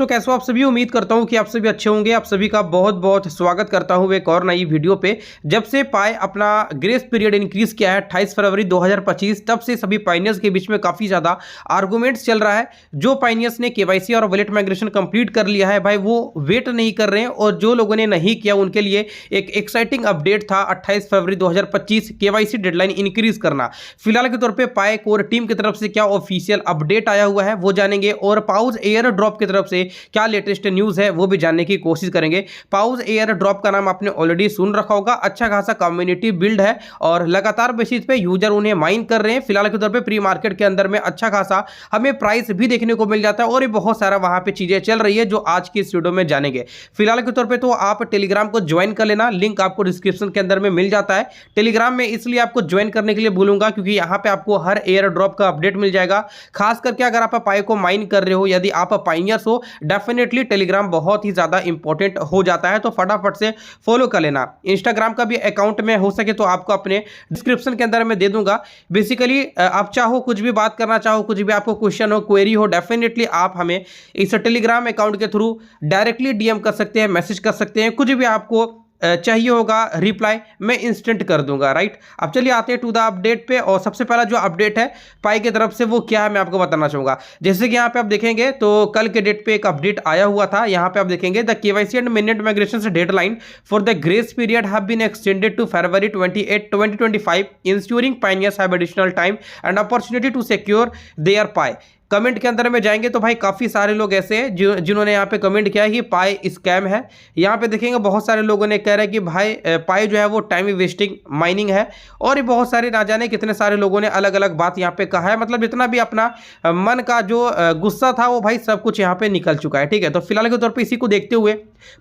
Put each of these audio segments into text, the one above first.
दोस्तों, कैसे हो आप सभी। उम्मीद करता हूं कि आप सभी अच्छे होंगे। आप सभी का बहुत बहुत स्वागत करता हूं एक और नई वीडियो पे। जब से पाए अपना ग्रेस पीरियड इंक्रीज किया है 28 फरवरी 2025, तब से सभी पाइनियर्स के बीच में काफ़ी ज़्यादा आर्गूमेंट्स चल रहा है। जो पाइनियर्स ने केवाईसी और वॉलेट माइग्रेशन कंप्लीट कर लिया है भाई, वो वेट नहीं कर रहे हैं, और जो लोगों ने नहीं किया उनके लिए एक एक्साइटिंग अपडेट था 28 फरवरी 2025 केवाईसी डेडलाइन इंक्रीज करना। फिलहाल के तौर पर पाए कोर टीम की तरफ से क्या ऑफिशियल अपडेट आया हुआ है वो जानेंगे, और पाउज एयर ड्रॉप की तरफ से क्या लेटेस्ट न्यूज़ है वो भी जानने की कोशिश करेंगे। पाउज एयर ड्रॉप का नाम आपने ऑलरेडी सुन रखा होगा। अच्छा खासा कम्युनिटी बिल्ड है और लगातार बेसिस पे यूजर उन्हें माइन कर रहे हैं। फिलहाल के तौर पे प्री मार्केट के अंदर में अच्छा खासा हमें प्राइस भी देखने को मिल जाता है, और ये बहुत सारा वहां पे चीजें चल रही है जो आज की इस वीडियो में जानेंगे। फिलहाल के तौर पर तो आप टेलीग्राम को ज्वाइन कर लेना, लिंक आपको डिस्क्रिप्शन के अंदर में मिल जाता है। टेलीग्राम में इसलिए आपको ज्वाइन करने के लिए बोलूंगा क्योंकि यहाँ पे आपको हर एयर ड्रॉप का अपडेट मिल जाएगा। खास करके अगर आप पाई को माइन कर रहे हो, यदि आप पाइनियर्स हो, डेफिनेटली टेलीग्राम बहुत ही ज्यादा इंपॉर्टेंट हो जाता है, तो फटाफट से फॉलो कर लेना। इंस्टाग्राम का भी अकाउंट में हो सके तो आपको अपने डिस्क्रिप्शन के अंदर में दे दूंगा। बेसिकली आप चाहो कुछ भी बात करना चाहो, कुछ भी आपको क्वेश्चन हो, क्वेरी हो, डेफिनेटली आप हमें इस टेलीग्राम अकाउंट के थ्रू डायरेक्टली डीएम कर सकते हैं, मैसेज कर सकते हैं। कुछ भी आपको चाहिए होगा रिप्लाई मैं इंस्टेंट कर दूंगा। राइट, अब चलिए आते हैं टू द अपडेट पे। और सबसे पहला जो अपडेट है पाई की तरफ से वो क्या है मैं आपको बताना चाहूंगा। जैसे कि यहाँ पे आप देखेंगे तो कल के डेट पे एक अपडेट आया हुआ था। यहाँ पे आप देखेंगे the KYC and mainnet migration deadline for the grace period have been extended to February 28, 2025 insuring pioneers have additional time and opportunity to secure their Pi. Comment के अंदर में जाएंगे तो भाई काफ़ी सारे लोग ऐसे हैं जिन्होंने यहाँ पे कमेंट किया है कि पाई स्कैम है। यहाँ पे देखेंगे बहुत सारे लोगों ने कह रहे हैं कि भाई पाई जो है वो टाइम वेस्टिंग माइनिंग है, और ये बहुत सारे ना जाने कितने सारे लोगों ने अलग अलग बात यहाँ पे कहा है। मतलब जितना भी अपना मन का जो गुस्सा था वो भाई सब कुछ यहाँ पे निकल चुका है। ठीक है, तो फिलहाल के तौर पर इसी को देखते हुए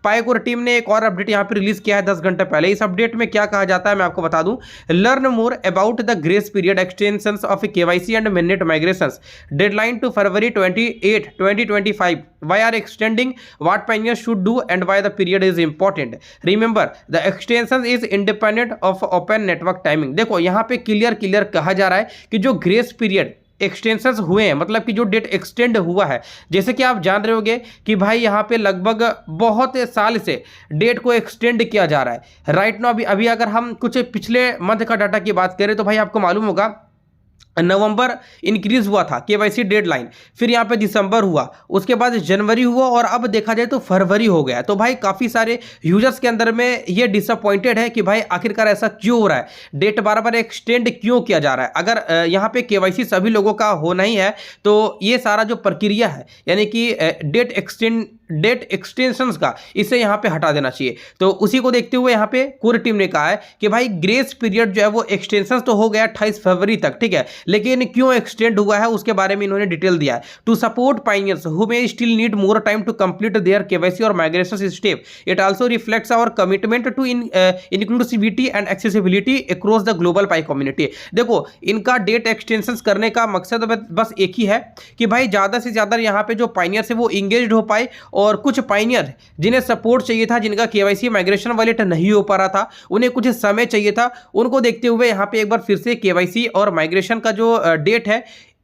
पाई कोर टीम ने एक और अपडेट यहाँ पे रिलीज किया है 10 घंटे पहले। इस अपडेट में क्या कहा जाता है मैं आपको बता दूं। Learn more about the grace period extensions of KYC and mainnet migrations deadline to February 28, 2025 why are extending what pioneers should do and why the period is important. Remember the extension is independent of open network timing. देखो यहाँ पे clear कहा जा रहा है कि जो grace period extensions हुए हैं, मतलब कि जो डेट एक्सटेंड हुआ है, जैसे कि आप जान रहे होंगे कि भाई यहाँ पे लगभग बहुत साल से डेट को एक्सटेंड किया जा रहा है। राइट नाउ अभी अगर हम कुछ पिछले मंथ का डाटा की बात करें तो भाई आपको मालूम होगा नवंबर इंक्रीज हुआ था केवाईसी डेडलाइन, फिर यहाँ पे दिसंबर हुआ, उसके बाद जनवरी हुआ, और अब देखा जाए तो फरवरी हो गया। तो भाई काफ़ी सारे यूजर्स के अंदर में ये डिसअपॉइंटेड है कि भाई आखिरकार ऐसा क्यों हो रहा है, डेट बार बार एक्सटेंड क्यों किया जा रहा है। अगर यहाँ पे केवाईसी सभी लोगों का होना ही है तो ये सारा जो प्रक्रिया है यानी कि डेट एक्सटेंशंस का, इसे यहाँ पे हटा देना चाहिए। तो उसी को देखते हुए यहाँ पे कोर टीम ने कहा है कि भाई ग्रेस पीरियड जो है वो एक्सटेंशंस तो हो गया 28 फरवरी तक, ठीक है, लेकिन क्यों एक्सटेंड हुआ है उसके बारे में इन्होंने डिटेल दिया है। To support pioneers who may still need more time to complete their KYC और migration step, it also reflects our commitment to inclusivity and accessibility across the global Pi community. देखो इनका डेट एक्सटेंशन करने का मकसद बस एक ही है कि भाई ज़्यादा से ज़्यादा यहाँ पे जो पाइनियर्स है वो इंगेज हो पाए, और कुछ पाइनियर जिन्हें सपोर्ट चाहिए था, जिनका केवाईसी माइग्रेशन वॉलेट नहीं हो पा रहा था, उन्हें कुछ समय चाहिए था, उनको देखते हुए यहाँ पे एक बार फिर से केवाईसी और माइग्रेशन का जो डेट है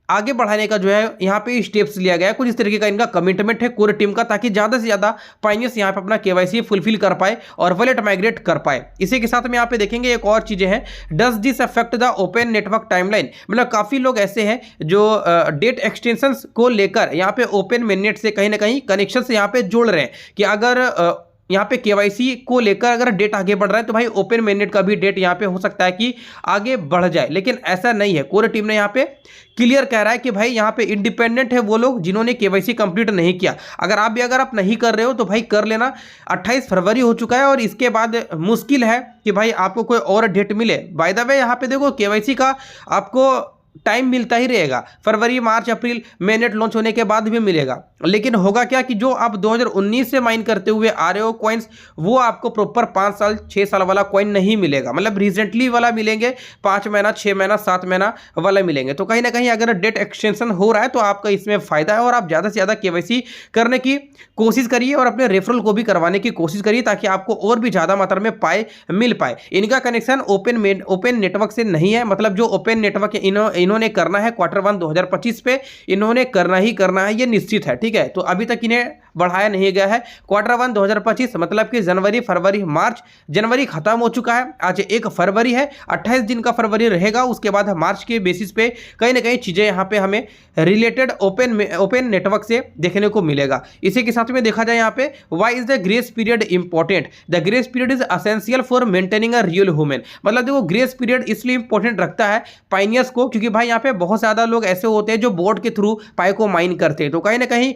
आगे बढ़ाने का जो है यहाँ पे स्टेप्स लिया गया है। कुछ इस तरीके का इनका कमिटमेंट है कोर टीम का, ताकि ज़्यादा से ज़्यादा पाइनियर्स यहाँ पे अपना केवाईसी फुलफिल कर पाए और वॉलेट माइग्रेट कर पाए। इसी के साथ में यहाँ पे देखेंगे एक और चीज़ें हैं। Does this affect the open network timeline, मतलब काफ़ी लोग ऐसे हैं जो डेट एक्सटेंशंस को लेकर यहाँ पे ओपन मिनट से कहीं ना कहीं कनेक्शन से यहाँ पे जोड़ रहे हैं कि अगर यहाँ पे केवाईसी को लेकर अगर डेट आगे बढ़ रहा है तो भाई ओपन मिनट का भी डेट यहाँ पे हो सकता है कि आगे बढ़ जाए, लेकिन ऐसा नहीं है। कोर टीम ने यहाँ पे क्लियर कह रहा है कि भाई यहाँ पे इंडिपेंडेंट है वो लोग जिन्होंने केवाईसी कंप्लीट नहीं किया। अगर आप नहीं कर रहे हो तो भाई कर लेना। 28 फरवरी हो चुका है और इसके बाद मुश्किल है कि भाई आपको कोई और डेट मिले। बाय द वे यहाँ पे देखो केवाईसी का आपको टाइम मिलता ही रहेगा, फरवरी मार्च अप्रैल मेनेट लॉन्च होने के बाद भी मिलेगा, लेकिन होगा क्या कि जो आप 2019 से माइन करते हुए आ रहे हो कॉइन्स, वो आपको प्रॉपर 5 साल 6 साल वाला कॉइन नहीं मिलेगा, मतलब रिसेंटली वाला मिलेंगे, 5 महीना 6 महीना 7 महीना वाला मिलेंगे। तो कहीं ना कहीं अगर डेट एक्सटेंशन हो रहा है तो आपका इसमें फायदा है, और आप ज़्यादा से ज़्यादा केवाईसी करने की कोशिश करिए और अपने रेफरल को भी करवाने की कोशिश करिए ताकि आपको और भी ज़्यादा मात्रा में पाए मिल पाए। इनका कनेक्शन ओपन नेटवर्क से नहीं है, मतलब जो ओपन नेटवर्क इन्होंने करना है Q1 2025 पे इन्होंने करना ही करना है, ये निश्चित है। ठीक है, तो अभी तक इन्हें बढ़ाया नहीं गया है। Q1 2025 मतलब कि जनवरी, फरवरी, मार्च, जनवरी खत्म हो चुका है, आज 1 फरवरी है, 28 दिन का फरवरी रहेगा। उसके बाद मार्च के बेसिस पे कहीं ना कहीं चीजें यहाँ पे हमें रिलेटेड ओपन नेटवर्क से देखने को मिलेगा। इसी के साथ में देखा जाए यहाँ पे why is the grace period important, the grace period is essential for maintaining a real human. मतलब देखो ग्रेस पीरियड इसलिए इंपॉर्टेंट रखता है पाइनियर्स को, क्योंकि भाई यहाँ पे बहुत ज्यादा लोग ऐसे होते हैं जो बोर्ड के थ्रू पाई को माइन करते हैं, तो कहीं ना कहीं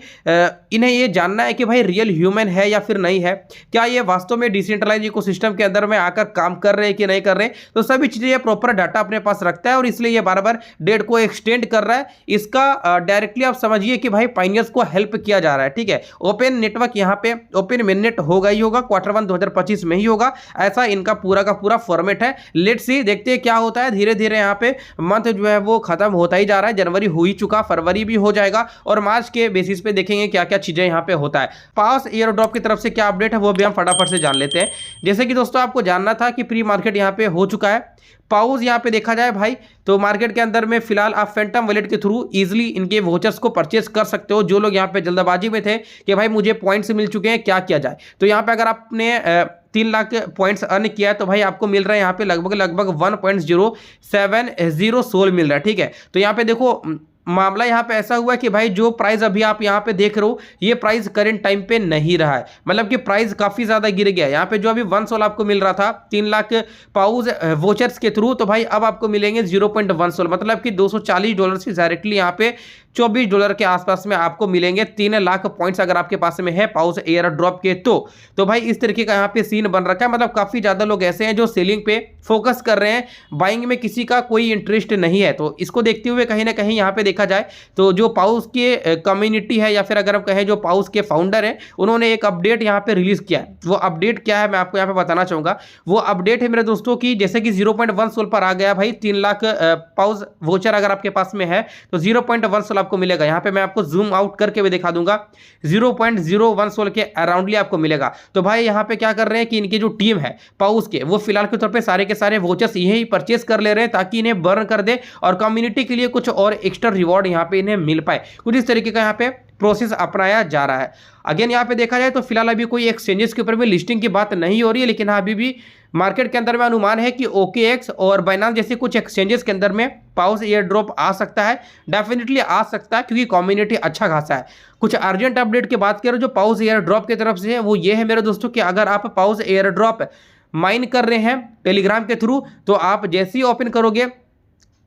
इन्हें ये जानना है कि भाई रियल ह्यूमन है या फिर नहीं है, क्या ये वास्तव में डिसेंट्रलाइज इकोसिस्टम के अंदर में आकर काम कर रहे हैं कि नहीं कर रहे, तो सभी चीजें ये प्रॉपर डाटा अपने पास रखता है और इसलिए ये बार बार डेट को एक्सटेंड कर रहा है। इसका डायरेक्टली आप समझिए कि भाई पाइनियर्स को हेल्प किया जा रहा है। ठीक है, ओपन नेटवर्क यहाँ पे ओपन मेननेट होगा ही होगा, Q1 2025 में ही होगा, ऐसा इनका पूरा का पूरा फॉर्मेट है। लेट्स सी, देखते हैं क्या होता है। धीरे धीरे यहाँ पे मंथ जो है वो खत्म होता ही जा रहा है, जनवरी हो ही चुका, फरवरी भी हो जाएगा और मार्च के बेसिस पे देखेंगे क्या क्या चीजें यहाँ पे होता है। पास एयर ड्रॉप की तरफ से क्या अपडेट है वो भी हम फटाफट से जान लेते हैं। जैसे कि दोस्तों आपको जानना था कि प्री मार्केट यहाँ पे हो चुका है। पाउस यहाँ पे देखा जाए भाई तो मार्केट के अंदर में फिलहाल आप फैंटम वॉलेट के थ्रू इजीली इनके वोचर्स को परचेस कर सकते हो। जो लोग यहाँ पे जल्दबाजी में थे कि भाई मुझे पॉइंट्स मिल चुके हैं, क्या किया जाए, तो यहाँ पे अगर आपने 3 लाख पॉइंट्स अर्न किया है तो भाई आपको मिल रहा है यहाँ पे लगभग 1.070 सोल मिल रहा है। ठीक है, तो यहाँ पे देखो मामला यहाँ पे ऐसा हुआ कि भाई जो प्राइस अभी आप यहाँ पे देख रहे हो ये प्राइस करंट टाइम पे नहीं रहा है, मतलब कि प्राइस काफी ज्यादा गिर गया है। यहाँ पे जो अभी 1 सोल आपको मिल रहा था 3 लाख पाउस वोचर्स के थ्रू, तो भाई अब आपको मिलेंगे 0.1 सोल, मतलब कि $240 से डायरेक्टली यहाँ पे $24 के आसपास में आपको मिलेंगे 3 लाख पॉइंट्स अगर आपके पास में है पाउस एयर ड्रॉप के। तो भाई इस तरीके का यहाँ पे सीन बन रखा है, मतलब काफी ज्यादा लोग ऐसे हैं जो सेलिंग पे फोकस कर रहे हैं, बाइंग में किसी का कोई इंटरेस्ट नहीं है। तो इसको देखते हुए कहीं ना कहीं यहाँ पे देखा जाए तो जो पाउस के कम्युनिटी है या फिर अगर हम कहें जो पाउस के फाउंडर है, उन्होंने एक अपडेट यहाँ पे रिलीज किया है। वो अपडेट क्या है मैं आपको यहाँ पे बताना चाहूंगा। वो अपडेट है मेरे दोस्तों की जैसे कि 0.1 सोल पर आ गया भाई 3 लाख पाउस वोचर अगर आपके पास में है तो 0.1 सोल आपको मिलेगा। यहाँ पे मैं आपको जूम आउट करके भी दिखा दूंगा, 0.01 सोल के अराउंडली आपको मिलेगा। तो भाई यहाँ पे क्या कर रहे हैं कि इनकी जो टीम है पाउस के वो फिलहाल के तौर पे सारे के सारे वोचर्स यही परचेस कर ले रहे हैं ताकि इन्हें बर्न कर दे और कम्युनिटी के लिए कुछ और एक्स्ट्रा रिवॉर्ड यहाँ पे इन्हें मिल पाए। कुछ इस तरीके का यहाँ पे प्रोसेस अपनाया जा रहा है। अगेन यहाँ पे देखा जाए तो फिलहाल अभी कोई एक्सचेंजेस के ऊपर भी लिस्टिंग की बात नहीं हो रही है, लेकिन हाँ अभी भी मार्केट के अंदर में अनुमान है कि OKX और बाइनांस जैसे कुछ एक्सचेंजेस के अंदर में पाउस एयर ड्रॉप आ सकता है, डेफिनेटली आ सकता है क्योंकि कम्युनिटी अच्छा खासा है। कुछ अर्जेंट अपडेट की बात करें जो पाउस एयर ड्रॉप की तरफ से है वो ये है मेरे दोस्तों कि अगर आप पाउस एयर ड्रॉप माइन कर रहे हैं टेलीग्राम के थ्रू तो आप जैसे ही ओपन करोगे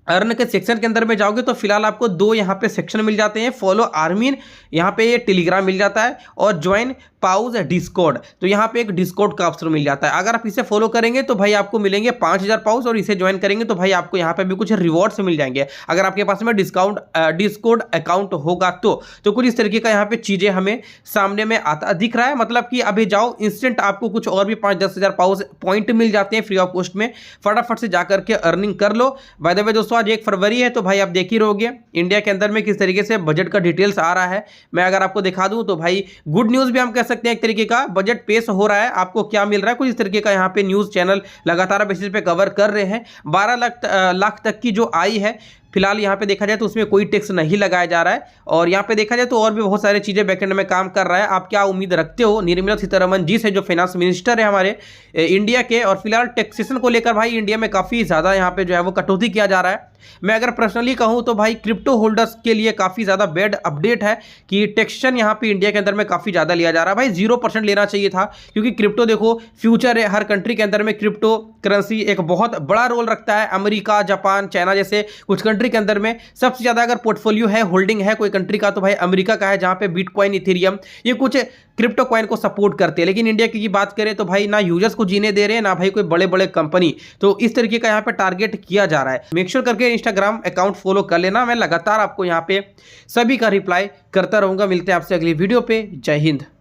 अर्न के सेक्शन के अंदर में जाओगे तो फिलहाल आपको 2 यहाँ पे सेक्शन मिल जाते हैं, फॉलो आर्मिन यहाँ पे ये टेलीग्राम मिल जाता है और ज्वाइन पाउस डिस्कॉर्ड, तो यहाँ पे एक डिस्कॉर्ड का ऑप्शन मिल जाता है। अगर आप इसे फॉलो करेंगे तो भाई आपको मिलेंगे 5000 पाउस और इसे ज्वाइन करेंगे तो भाई आपको यहाँ पे भी कुछ रिवॉर्ड्स मिल जाएंगे अगर आपके पास में डिस्कॉर्ड अकाउंट होगा तो कुछ इस तरीके का यहाँ पे चीजें हमें सामने में आता दिख रहा है। मतलब कि अभी जाओ इंस्टेंट आपको कुछ और भी 5-10 हजार पाउस पॉइंट मिल जाते हैं फ्री ऑफ कॉस्ट में, फटाफट से जाकर के अर्निंग कर लो। बाय द वे दोस्तों आज 1 फरवरी है तो भाई आप देख ही रहोगे इंडिया के अंदर में किस तरीके से बजट का डिटेल्स आ रहा है। मैं अगर आपको दिखा दूं तो भाई गुड न्यूज भी हम कह सकते हैं, एक तरीके का बजट पेश हो रहा है, आपको क्या मिल रहा है कुछ इस तरीके का यहाँ पे न्यूज चैनल लगातार बेसिस पे कवर कर रहे हैं। 12 लाख तक की जो आई है फिलहाल यहाँ पे देखा जाए तो उसमें कोई टैक्स नहीं लगाया जा रहा है और यहाँ पे देखा जाए तो और भी बहुत सारी चीजें बैकएंड में काम कर रहा है। आप क्या उम्मीद रखते हो निर्मला सीतारमण जी से जो फाइनेंस मिनिस्टर है हमारे इंडिया के, और फिलहाल टैक्सेशन को लेकर भाई इंडिया में काफी ज्यादा यहाँ पे जो है वो कटौती किया जा रहा है। मैं अगर पर्सनली कहूँ तो भाई क्रिप्टो होल्डर्स के लिए काफी ज्यादा बैड अपडेट है कि टैक्सेशन यहाँ पे इंडिया के अंदर में काफी ज्यादा लिया जा रहा है। भाई 0% लेना चाहिए था क्योंकि क्रिप्टो देखो फ्यूचर है, हर कंट्री के अंदर में क्रिप्टो करेंसी एक बहुत बड़ा रोल रखता है। अमेरिका, जापान, चाइना जैसे कुछ कंट्री के अंदर में सबसे ज्यादा अगर पोर्टफोलियो है, होल्डिंग है कोई कंट्री का तो भाई अमेरिका का है, जहां पे बिटकॉइन, इथेरियम ये कुछ क्रिप्टो कॉइन को सपोर्ट करते हैं। लेकिन इंडिया की बात करें तो भाई ना यूजर्स को जीने दे रहे हैं ना भाई कोई बड़े बड़े कंपनी, तो इस तरीके का यहाँ पे टारगेट किया जा रहा है। मेक श्योर करके इंस्टाग्राम अकाउंट फॉलो कर लेना, मैं लगातार आपको यहाँ पे सभी का रिप्लाई करता रहूंगा। मिलते हैं आपसे अगली वीडियो पे, जय हिंद।